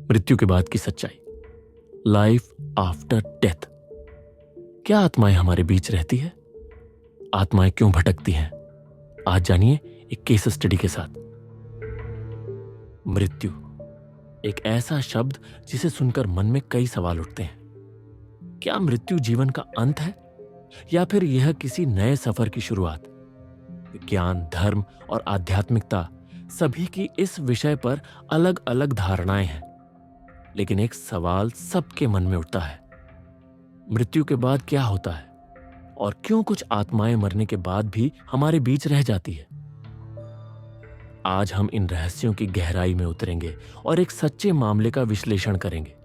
मृत्यु के बाद की सच्चाई, लाइफ आफ्टर डेथ। क्या आत्माएं हमारे बीच रहती है? आत्माएं क्यों भटकती हैं? आज जानिए एक केस स्टडी के साथ। मृत्यु एक ऐसा शब्द जिसे सुनकर मन में कई सवाल उठते हैं। क्या मृत्यु जीवन का अंत है या फिर यह किसी नए सफर की शुरुआत? विज्ञान, धर्म और आध्यात्मिकता सभी की इस विषय पर अलग अलग धारणाएं हैं, लेकिन एक सवाल सबके मन में उठता है, मृत्यु के बाद क्या होता है और क्यों कुछ आत्माएं मरने के बाद भी हमारे बीच रह जाती है। आज हम इन रहस्यों की गहराई में उतरेंगे और एक सच्चे मामले का विश्लेषण करेंगे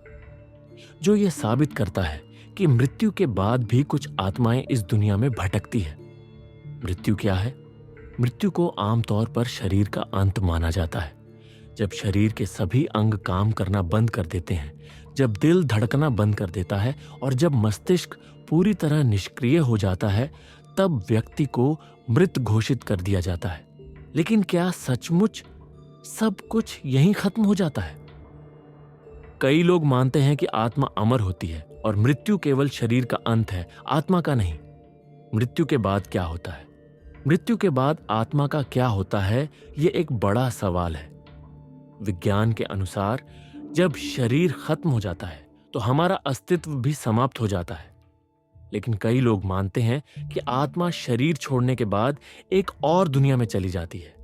जो यह साबित करता है कि मृत्यु के बाद भी कुछ आत्माएं इस दुनिया में भटकती है। मृत्यु क्या है? मृत्यु को आमतौर पर शरीर का अंत माना जाता है। जब शरीर के सभी अंग काम करना बंद कर देते हैं, जब दिल धड़कना बंद कर देता है और जब मस्तिष्क पूरी तरह निष्क्रिय हो जाता है, तब व्यक्ति को मृत घोषित कर दिया जाता है। लेकिन क्या सचमुच सब कुछ यहीं खत्म हो जाता है? कई लोग मानते हैं कि आत्मा अमर होती है और मृत्यु केवल शरीर का अंत है, आत्मा का नहीं। मृत्यु के बाद क्या होता है? मृत्यु के बाद आत्मा का क्या होता है, यह एक बड़ा सवाल है। विज्ञान के अनुसार जब शरीर खत्म हो जाता है तो हमारा अस्तित्व भी समाप्त हो जाता है। लेकिन कई लोग मानते हैं कि आत्मा शरीर छोड़ने के बाद एक और दुनिया में चली जाती है,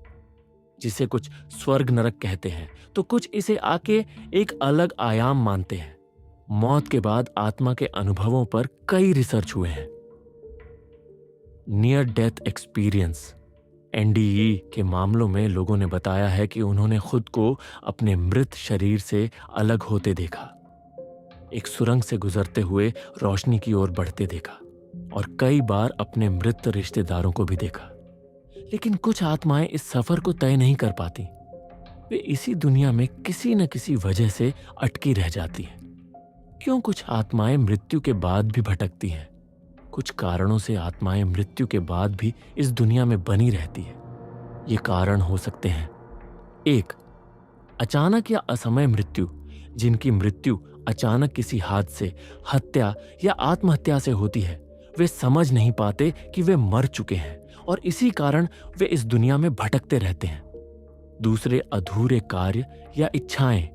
जिसे कुछ स्वर्ग नरक कहते हैं, तो कुछ इसे आके एक अलग आयाम मानते हैं। मौत के बाद आत्मा के अनुभवों पर कई रिसर्च हुए हैं। नियर डेथ एक्सपीरियंस NDE के मामलों में लोगों ने बताया है कि उन्होंने खुद को अपने मृत शरीर से अलग होते देखा, एक सुरंग से गुजरते हुए रोशनी की ओर बढ़ते देखा और कई बार अपने मृत रिश्तेदारों को भी देखा। लेकिन कुछ आत्माएं इस सफर को तय नहीं कर पाती। वे इसी दुनिया में किसी न किसी वजह से अटकी रह जाती हैं। क्यों कुछ आत्माएं मृत्यु के बाद भी भटकती हैं? कुछ कारणों से आत्माएं मृत्यु के बाद भी इस दुनिया में बनी रहती है। ये कारण हो सकते हैं: 1. अचानक या असमय मृत्यु। जिनकी मृत्यु अचानक किसी हादसे, हत्या या आत्महत्या से होती है, वे समझ नहीं पाते कि वे मर चुके हैं और इसी कारण वे इस दुनिया में भटकते रहते हैं। 2. अधूरे कार्य या इच्छाएं।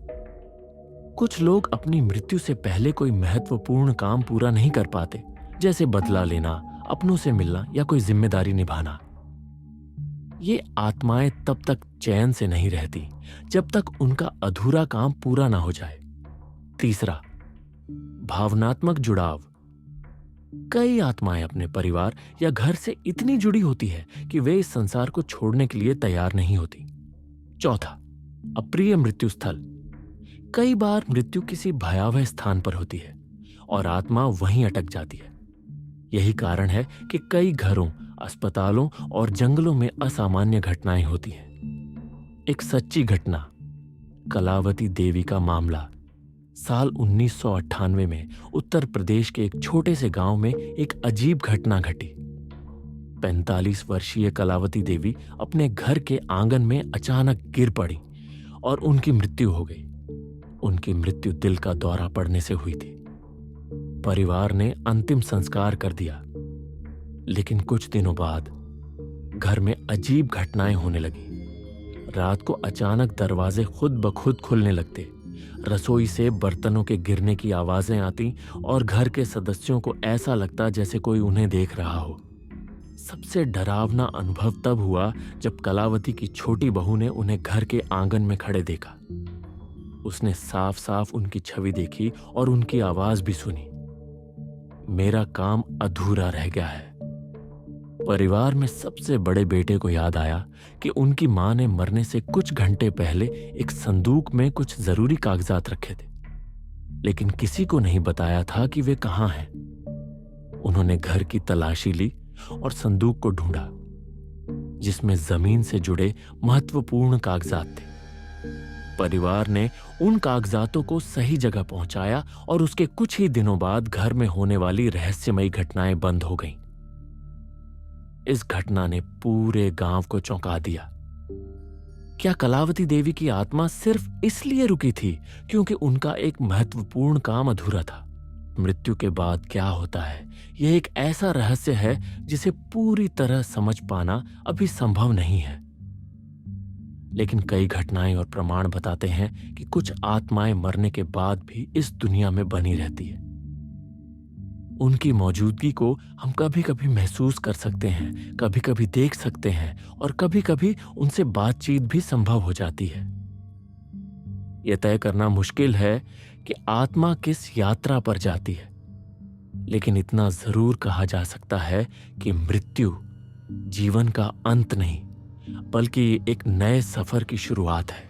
कुछ लोग अपनी मृत्यु से पहले कोई महत्वपूर्ण काम पूरा नहीं कर पाते, जैसे बदला लेना, अपनों से मिलना या कोई जिम्मेदारी निभाना। ये आत्माएं तब तक चैन से नहीं रहती जब तक उनका अधूरा काम पूरा ना हो जाए। 3. भावनात्मक जुड़ाव। कई आत्माएं अपने परिवार या घर से इतनी जुड़ी होती है कि वे इस संसार को छोड़ने के लिए तैयार नहीं होती। 4. अप्रिय मृत्यु स्थल। कई बार मृत्यु किसी भयावह स्थान पर होती है और आत्मा वहीं अटक जाती है। यही कारण है कि कई घरों, अस्पतालों और जंगलों में असामान्य घटनाएं होती हैं। एक सच्ची घटना, कलावती देवी का मामला। साल 1998 में उत्तर प्रदेश के एक छोटे से गांव में एक अजीब घटना घटी। 45 वर्षीय कलावती देवी अपने घर के आंगन में अचानक गिर पड़ी और उनकी मृत्यु हो गई। उनकी मृत्यु दिल का दौरा पड़ने से हुई थी। परिवार ने अंतिम संस्कार कर दिया, लेकिन कुछ दिनों बाद घर में अजीब घटनाएं होने लगी। रात को अचानक दरवाजे खुद ब खुद खुलने लगते, रसोई से बर्तनों के गिरने की आवाजें आती और घर के सदस्यों को ऐसा लगता जैसे कोई उन्हें देख रहा हो। सबसे डरावना अनुभव तब हुआ जब कलावती की छोटी बहू ने उन्हें घर के आंगन में खड़े देखा। उसने साफ साफ उनकी छवि देखी और उनकी आवाज भी सुनी, मेरा काम अधूरा रह गया है। परिवार में सबसे बड़े बेटे को याद आया कि उनकी मां ने मरने से कुछ घंटे पहले एक संदूक में कुछ जरूरी कागजात रखे थे, लेकिन किसी को नहीं बताया था कि वे कहां हैं। उन्होंने घर की तलाशी ली और संदूक को ढूंढा, जिसमें जमीन से जुड़े महत्वपूर्ण कागजात थे। परिवार ने उन कागजातों को सही जगह पहुंचाया और उसके कुछ ही दिनों बाद घर में होने वाली रहस्यमयी घटनाएं बंद हो गईं। इस घटना ने पूरे गांव को चौंका दिया। क्या कलावती देवी की आत्मा सिर्फ इसलिए रुकी थी क्योंकि उनका एक महत्वपूर्ण काम अधूरा था? मृत्यु के बाद क्या होता है, यह एक ऐसा रहस्य है जिसे पूरी तरह समझ पाना अभी संभव नहीं है। लेकिन कई घटनाएं और प्रमाण बताते हैं कि कुछ आत्माएं मरने के बाद भी इस दुनिया में बनी रहती है। उनकी मौजूदगी को हम कभी कभी महसूस कर सकते हैं, कभी कभी देख सकते हैं और कभी कभी उनसे बातचीत भी संभव हो जाती है। यह तय करना मुश्किल है कि आत्मा किस यात्रा पर जाती है, लेकिन इतना जरूर कहा जा सकता है कि मृत्यु जीवन का अंत नहीं, बल्कि एक नए सफर की शुरुआत है।